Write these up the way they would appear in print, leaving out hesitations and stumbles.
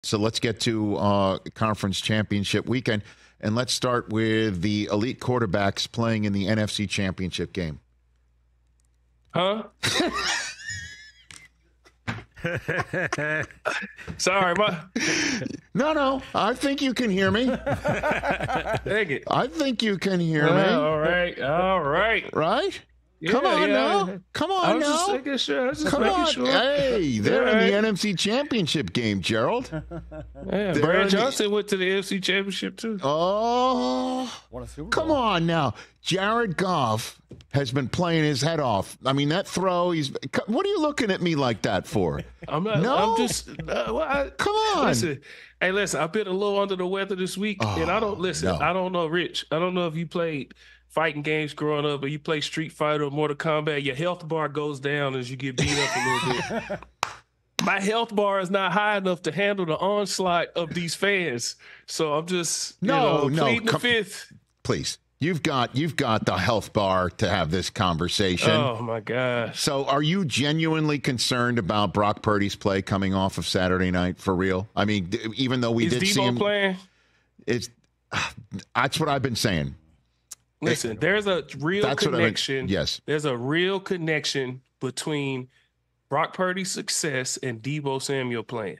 So let's get to conference championship weekend, and let's start with the elite quarterbacks playing in the NFC championship game. Huh? Sorry, No. I think you can hear me. Dang it. I think you can hear me. All right. Right? Yeah, Come on yeah. now. Come on now. Just making sure. I was just Come making on. sure. Hey, they're in the NFC championship game, Gerald. Yeah, Brad Johnson went to the AFC championship too. Oh, come on now. Jared Goff has been playing his head off. I mean, that throw, what are you looking at me like that for? I'm not. No? I'm just. Come on. Listen, I've been a little under the weather this week, and I don't listen. No. I don't know, Rich. I don't know if you played fighting games growing up, or you play Street Fighter or Mortal Kombat. Your health bar goes down as you get beat up a little bit. My health bar is not high enough to handle the onslaught of these fans, so I'm just pleading the fifth. Please. You've got the health bar to have this conversation. Oh, my gosh. So are you genuinely concerned about Brock Purdy's play coming off of Saturday night, for real? I mean, even though we did see him playing? That's what I've been saying. Listen, there's a real connection. Yes. There's a real connection between Brock Purdy's success and Deebo Samuel playing.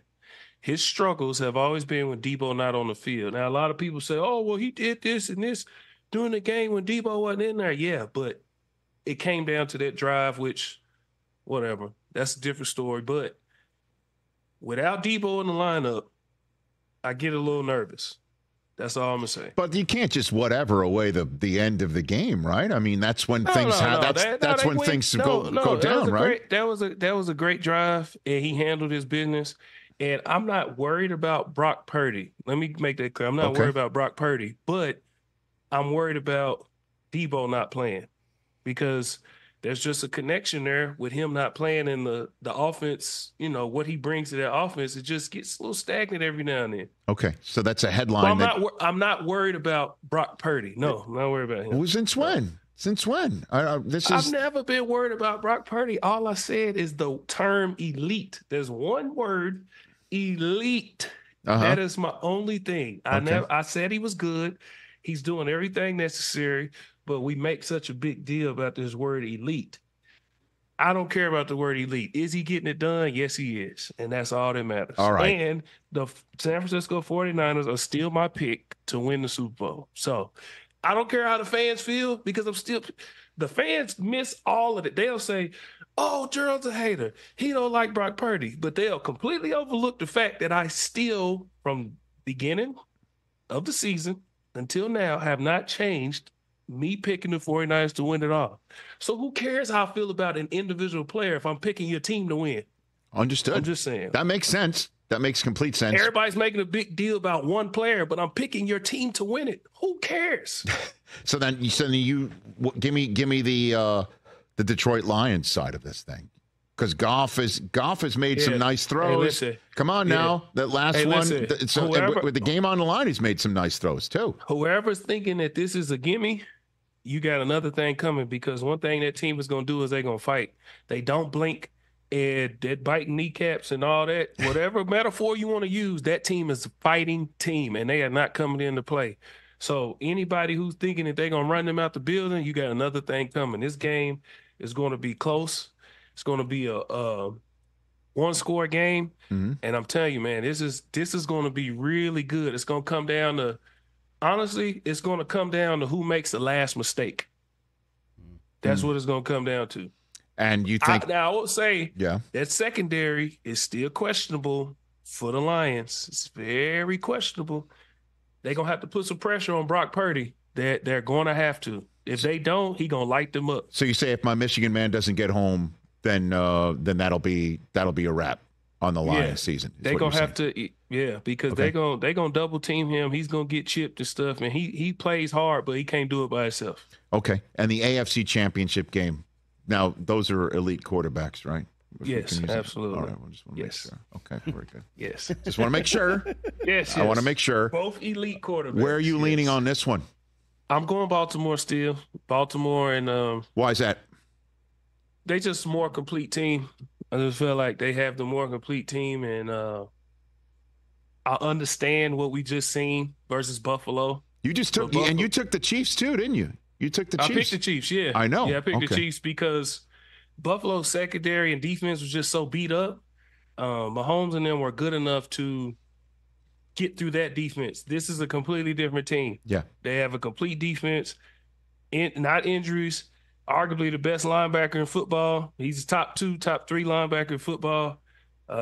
His struggles have always been when Deebo not on the field. Now, a lot of people say, oh, well, he did this and this during the game when Deebo wasn't in there. Yeah, but it came down to that drive, which, whatever. That's a different story. But without Deebo in the lineup, I get a little nervous. That's all I'm going to say. But you can't just whatever away the end of the game, right? I mean, that's when things go down, right? That was a great drive, and he handled his business. And I'm not worried about Brock Purdy. Let me make that clear. I'm not worried about Brock Purdy, but I'm worried about Deebo not playing because there's just a connection there with him not playing in the offense. You know, what he brings to that offense, it just gets a little stagnant every now and then. Okay, so that's a headline. Well, I'm not worried about Brock Purdy. No, I'm not worried about him. Well, since when? Since when? I've never been worried about Brock Purdy. All I said is the term elite. There's one word, elite. That is my only thing. I said he was good. He's doing everything necessary, but we make such a big deal about this word elite. I don't care about the word elite. Is he getting it done? Yes, he is. And that's all that matters. All right. And the San Francisco 49ers are still my pick to win the Super Bowl. So I don't care how the fans feel because the fans miss all of it. They'll say, oh, Gerald's a hater. He don't like Brock Purdy. But they'll completely overlook the fact that I still, from beginning of the season until now, have not changed me picking the 49ers to win it all. So who cares how I feel about an individual player if I'm picking your team to win? Understood. I'm just saying. That makes sense. That makes complete sense. Everybody's making a big deal about one player, but I'm picking your team to win it. Who cares? So then you give me the Detroit Lions side of this thing. Because Goff has made some nice throws. Hey, come on now. That last one. With the game on the line, he's made some nice throws too. Whoever's thinking that this is a gimme, you got another thing coming because one thing that team is going to do is they're going to fight. They don't blink, and that biting kneecaps and all that. Whatever metaphor you want to use, that team is a fighting team, and they are not coming into play. So anybody who's thinking that they're going to run them out the building, you got another thing coming. This game is going to be close. It's going to be a one-score game, and I'm telling you, man, this is going to be really good. It's going to come down to, honestly, it's going to come down to who makes the last mistake. That's what it's going to come down to. And you think now I will say, that secondary is still questionable for the Lions. It's very questionable. They're going to have to put some pressure on Brock Purdy. They're going to have to. If they don't, he's going to light them up. So you say if my Michigan man doesn't get home, then that'll be a wrap on the Lions season. They're gonna have to, because they're gonna double team him. He's gonna get chipped and stuff, and he plays hard, but he can't do it by himself. Okay, and the AFC Championship game. Now those are elite quarterbacks, right? Yes, absolutely. All right, I just want to make sure. Okay, very good. Yes, just want to make sure. Yes, I want to make sure. Both elite quarterbacks. Where are you leaning on this one? I'm going Baltimore still. Baltimore and why is that? They just more complete team. I just feel like they have the more complete team, and I understand what we just seen versus Buffalo. You just took and you took the Chiefs too, didn't you? You took the Chiefs. I picked the Chiefs, yeah. I know. Yeah, I picked the Chiefs because Buffalo's secondary and defense was just so beat up. Mahomes and them were good enough to get through that defense. This is a completely different team. Yeah. They have a complete defense, not injuries. Arguably the best linebacker in football. He's top 2, top 3 linebacker in football.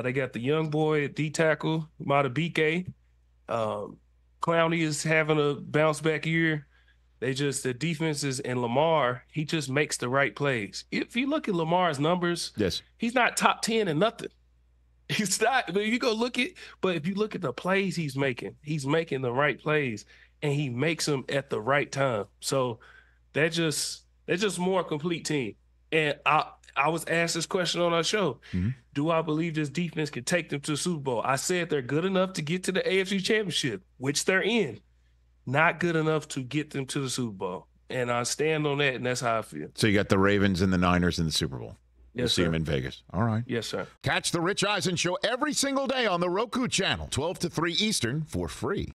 They got the young boy at D-tackle, Matabike. Clowney is having a bounce-back year. The defenses, and Lamar, he just makes the right plays. If you look at Lamar's numbers, yes, he's not top 10 in nothing. He's not. You go look at, but if you look at the plays he's making the right plays, and he makes them at the right time. So they're just more complete team. And I was asked this question on our show. Mm-hmm. Do I believe this defense can take them to the Super Bowl? I said they're good enough to get to the AFC Championship, which they're in. Not good enough to get them to the Super Bowl. And I stand on that, and that's how I feel. So you got the Ravens and the Niners in the Super Bowl. We'll see them in Vegas. All right. Yes, sir. Catch the Rich Eisen Show every single day on the Roku channel, 12 to 3 Eastern, for free.